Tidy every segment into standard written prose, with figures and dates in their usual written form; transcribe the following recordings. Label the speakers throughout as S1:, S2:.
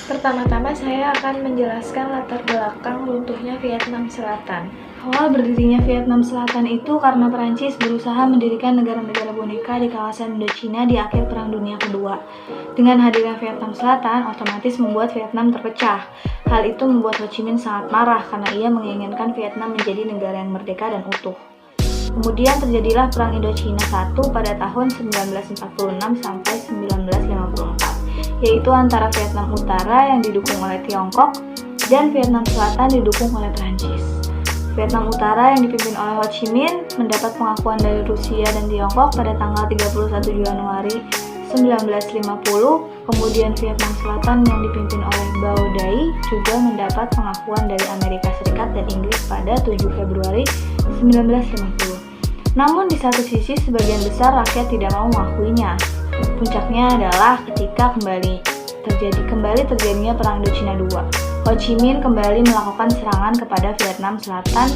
S1: Pertama-tama saya akan menjelaskan latar belakang runtuhnya Vietnam Selatan. Awal berdirinya Vietnam Selatan itu karena Perancis berusaha mendirikan negara-negara boneka di kawasan Indochina di akhir Perang Dunia Kedua. Dengan hadirnya Vietnam Selatan, otomatis membuat Vietnam terpecah. Hal itu membuat Ho Chi Minh sangat marah karena ia menginginkan Vietnam menjadi negara yang merdeka dan utuh. Kemudian terjadilah Perang Indochina I pada tahun 1946 sampai 1954, yaitu antara Vietnam Utara yang didukung oleh Tiongkok dan Vietnam Selatan didukung oleh Perancis. Vietnam Utara yang dipimpin oleh Ho Chi Minh mendapat pengakuan dari Rusia dan Tiongkok pada tanggal 31 Januari 1950, kemudian Vietnam Selatan yang dipimpin oleh Bao Dai juga mendapat pengakuan dari Amerika Serikat dan Inggris pada 7 Februari 1950. Namun di satu sisi sebagian besar rakyat tidak mau mengakuinya. Puncaknya adalah ketika kembali terjadinya Perang Indochina II. Ho Chi Minh kembali melakukan serangan kepada Vietnam Selatan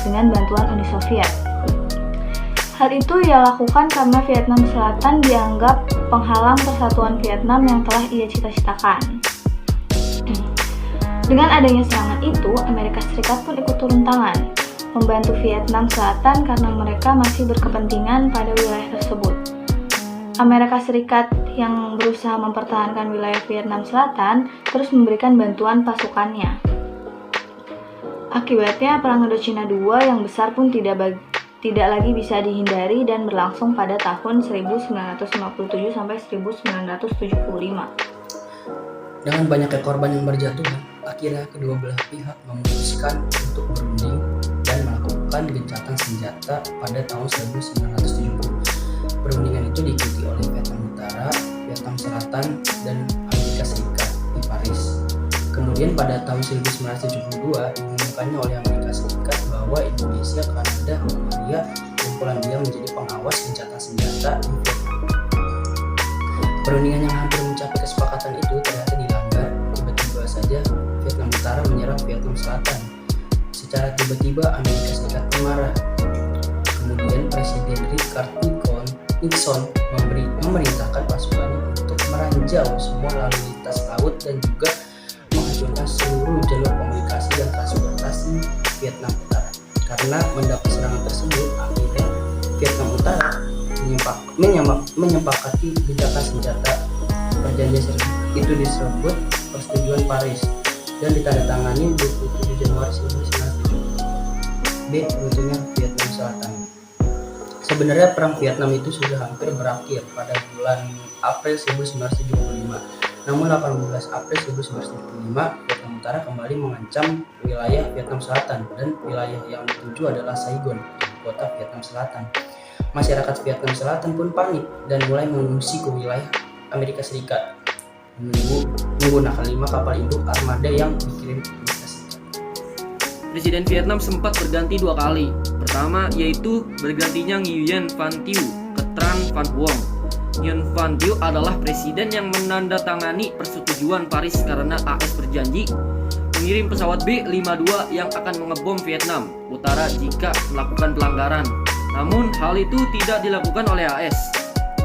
S1: dengan bantuan Uni Soviet. Hal itu ia lakukan karena Vietnam Selatan dianggap penghalang persatuan Vietnam yang telah ia cita-citakan. Dengan adanya serangan itu, Amerika Serikat pun ikut turun tangan, membantu Vietnam Selatan karena mereka masih berkepentingan pada wilayah tersebut. Amerika Serikat yang berusaha mempertahankan wilayah Vietnam Selatan terus memberikan bantuan pasukannya. Akibatnya Perang Indochina II yang besar pun tidak lagi bisa dihindari dan berlangsung pada tahun 1957 sampai 1975.
S2: Dengan banyaknya korban yang berjatuhan, akhirnya kedua belah pihak memutuskan untuk berunding dan melakukan gencatan senjata pada tahun 1970. Perundingan itu diikuti oleh Vietnam Utara, Vietnam Selatan, dan Amerika Serikat di Paris. Kemudian pada tahun 1972 diumumkannya oleh Amerika Serikat bahwa Indonesia, Kanada, Australia, dan Polandia menjadi pengawas gencatan senjata di Vietnam. Perundingan yang hampir mencapai kesepakatan itu ternyata dilanggar. Tiba-tiba saja Vietnam Utara menyerang Vietnam Selatan. Secara tiba-tiba Amerika Serikat marah. Kemudian Presiden Richard Nixon memerintahkan pasukannya untuk meranjau semua lalu lintas laut dan juga menghancurkan seluruh jalur komunikasi dan transportasi Vietnam Utara. Karena mendapat serangan tersebut, akhirnya Vietnam Utara menyepakati gencatan senjata. Perjanjian itu disebut Persetujuan Paris dan ditandatangani 27 Januari 1970. B. Runtuhnya Vietnam Selatan. Sebenarnya perang Vietnam itu sudah hampir berakhir pada bulan April 1975. Namun 18 April 1975, Vietnam Utara kembali mengancam wilayah Vietnam Selatan dan wilayah yang dituju adalah Saigon, kota Vietnam Selatan. Masyarakat Vietnam Selatan pun panik dan mulai mengungsi ke wilayah Amerika Serikat menggunakan 5 kapal induk armada yang dikirim ke Amerika Serikat.
S3: Presiden Vietnam sempat berganti 2 kali. Pertama yaitu bergantinya Nguyen Van Thieu ke Tran Van Huong. Nguyen Van Thieu adalah presiden yang menandatangani persetujuan Paris karena AS berjanji mengirim pesawat B-52 yang akan mengebom Vietnam Utara jika melakukan pelanggaran. Namun hal itu tidak dilakukan oleh AS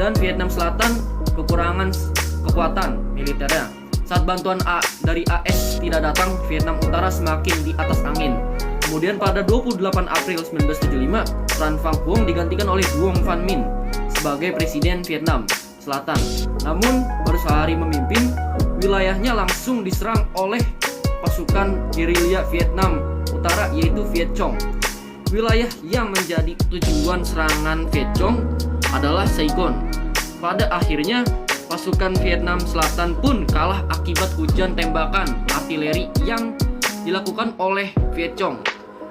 S3: dan Vietnam Selatan kekurangan kekuatan militernya. Saat bantuan dari AS tidak datang, Vietnam Utara semakin di atas angin. Kemudian pada 28 April 1975, Tran Van Huong digantikan oleh Duong Van Minh sebagai presiden Vietnam Selatan. Namun baru sehari memimpin, wilayahnya langsung diserang oleh pasukan gerilya Vietnam Utara yaitu Viet Cong. Wilayah yang menjadi tujuan serangan Viet Cong adalah Saigon. Pada akhirnya pasukan Vietnam Selatan pun kalah akibat hujan tembakan artileri yang dilakukan oleh Viet Cong.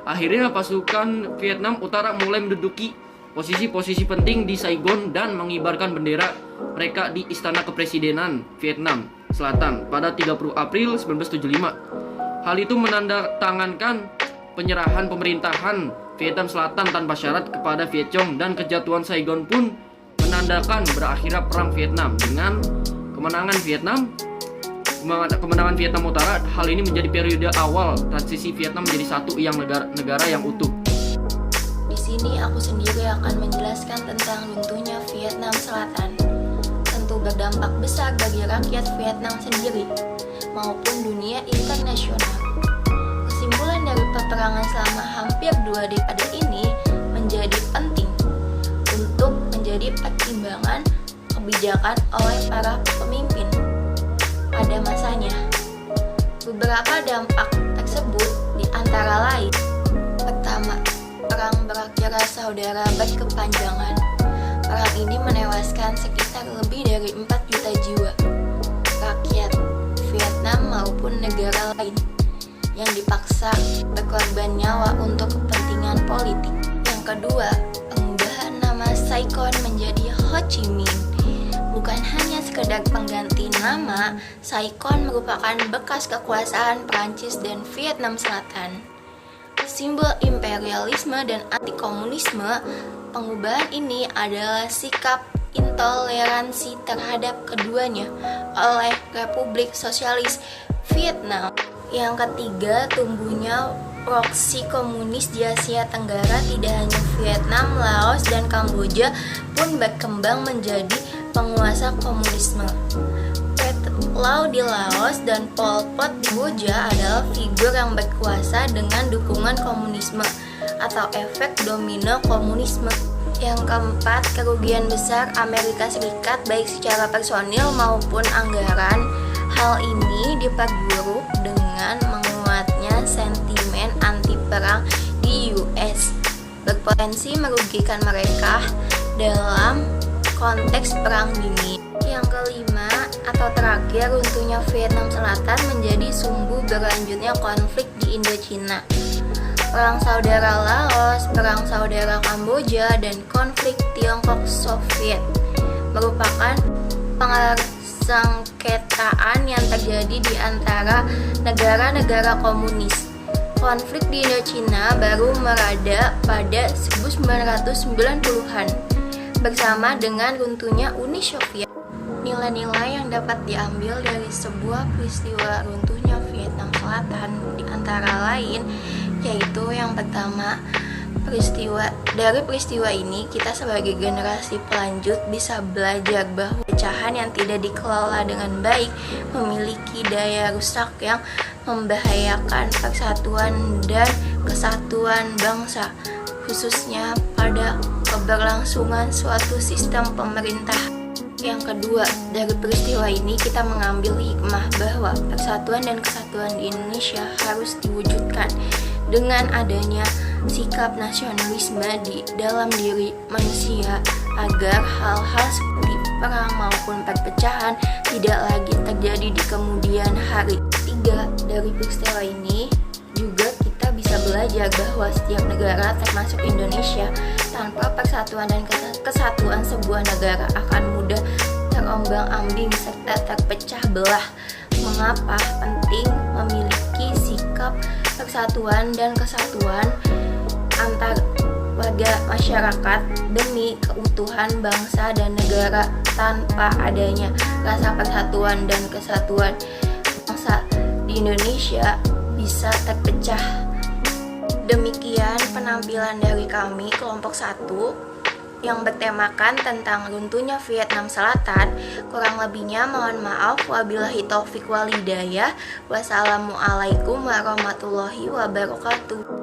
S3: Akhirnya pasukan Vietnam Utara mulai menduduki posisi-posisi penting di Saigon dan mengibarkan bendera mereka di Istana Kepresidenan Vietnam Selatan pada 30 April 1975. Hal itu menandatangankan penyerahan pemerintahan Vietnam Selatan tanpa syarat kepada Viet Cong dan kejatuhan Saigon pun menandakan berakhirnya Perang Vietnam. Dengan kemenangan Vietnam Utara, hal ini menjadi periode awal transisi Vietnam menjadi satu yang negara yang utuh.
S4: Di sini aku sendiri akan menjelaskan tentang runtuhnya Vietnam Selatan. Tentu berdampak besar bagi rakyat Vietnam sendiri. maupun dunia internasional. Kesimpulan dari peperangan selama hampir 2 dekade ini menjadi penting untuk menjadi pertimbangan kebijakan oleh para pemimpin pada masanya. Beberapa dampak tersebut diantara lain: pertama, perang berakhirnya saudara berkepanjangan. Perang ini menewaskan sekitar lebih dari 4 juta jiwa rakyat Vietnam maupun negara lain yang dipaksa berkorban nyawa untuk kepentingan politik. Yang kedua, pengubahan nama Saigon menjadi Ho Chi Minh. Bukan hanya sekedar pengganti nama, Saigon merupakan bekas kekuasaan Prancis dan Vietnam Selatan. Simbol imperialisme dan anti-komunisme, pengubahan ini adalah sikap intoleransi terhadap keduanya oleh Republik Sosialis Vietnam. Yang ketiga, tumbuhnya proksi komunis di Asia Tenggara. Tidak hanya Vietnam, Laos, dan Kamboja pun berkembang menjadi penguasa komunisme. Pret Lau di Laos dan Pol Pot di Kamboja adalah figur yang berkuasa dengan dukungan komunisme atau efek domino komunisme. Yang keempat, kerugian besar Amerika Serikat baik secara personil maupun anggaran. Hal ini diperburuk dengan menguatnya sentimen anti perang di US, berpotensi merugikan mereka dalam konteks perang dingin. Yang kelima atau terakhir, runtuhnya Vietnam Selatan menjadi sumbu berlanjutnya konflik di Indochina. Perang saudara Laos, perang saudara Kamboja, dan konflik Tiongkok-Soviet merupakan sengketaan yang terjadi di antara negara-negara komunis. Konflik di Indochina baru merada pada 1990-an bersama dengan runtuhnya Uni Soviet. Nilai-nilai yang dapat diambil dari sebuah peristiwa runtuhnya Vietnam Selatan di antara lain yaitu yang pertama, dari peristiwa ini kita sebagai generasi pelanjut bisa belajar bahwa pecahan yang tidak dikelola dengan baik memiliki daya rusak yang membahayakan persatuan dan kesatuan bangsa, khususnya pada keberlangsungan suatu sistem pemerintah. Yang kedua, dari peristiwa ini kita mengambil hikmah bahwa persatuan dan kesatuan di Indonesia harus diwujudkan dengan adanya sikap nasionalisme di dalam diri manusia agar hal-hal seperti perang maupun perpecahan tidak lagi terjadi di kemudian hari. Tiga, dari peristiwa ini juga kita bisa belajar bahwa setiap negara termasuk Indonesia tanpa persatuan dan kesatuan sebuah negara akan mudah terombang-ambing serta terpecah belah. Mengapa penting memiliki sikap persatuan dan kesatuan antar warga masyarakat demi keutuhan bangsa dan negara? Tanpa adanya rasa persatuan dan kesatuan, bangsa di Indonesia bisa terpecah. Demikian penampilan dari kami kelompok 1 yang bertemakan tentang runtuhnya Vietnam Selatan. Kurang lebihnya mohon maaf. Wabillahi taufik wal hidayah. Wassalamualaikum warahmatullahi wabarakatuh.